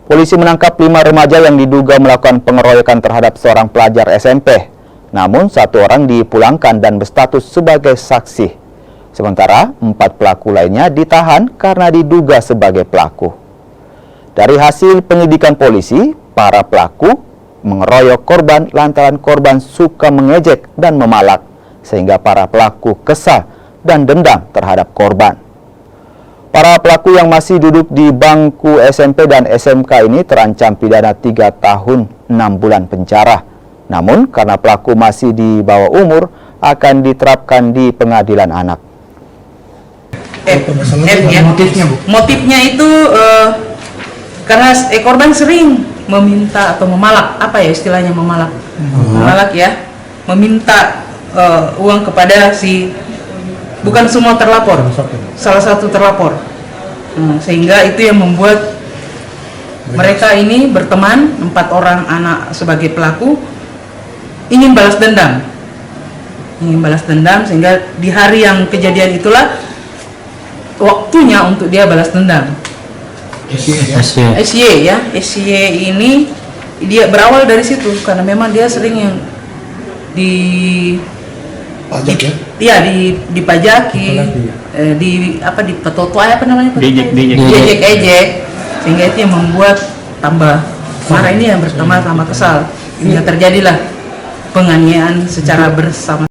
Polisi menangkap 5 remaja yang diduga melakukan pengeroyokan terhadap seorang pelajar SMP. Namun, 1 orang dipulangkan dan berstatus sebagai saksi. Sementara 4 pelaku lainnya ditahan karena diduga sebagai pelaku. Dari hasil penyidikan polisi, para pelaku mengeroyok korban lantaran korban suka mengejek dan memalak, sehingga para pelaku kesal dan dendam terhadap korban. Para pelaku yang masih duduk di bangku SMP dan SMK ini terancam pidana 3 tahun 6 bulan penjara. Namun karena pelaku masih di bawah umur, akan diterapkan di pengadilan anak. Motifnya itu karena korban sering meminta atau memalak, apa ya istilahnya memalak? Memalak ya, meminta uang kepada si, bukan semua terlapor, salah satu terlapor. Sehingga itu yang membuat mereka ini berteman, 4 orang anak sebagai pelaku, ingin balas dendam. Sehingga di hari yang kejadian itulah waktunya untuk dia balas dendam. SY ini dia berawal dari situ karena memang dia sering yang dipajaki, di petotoai apa namanya? Diejek, sehingga itu yang membuat tambah marah, ini yang bertambah tambah kesal, hingga terjadilah penganiayaan secara bersama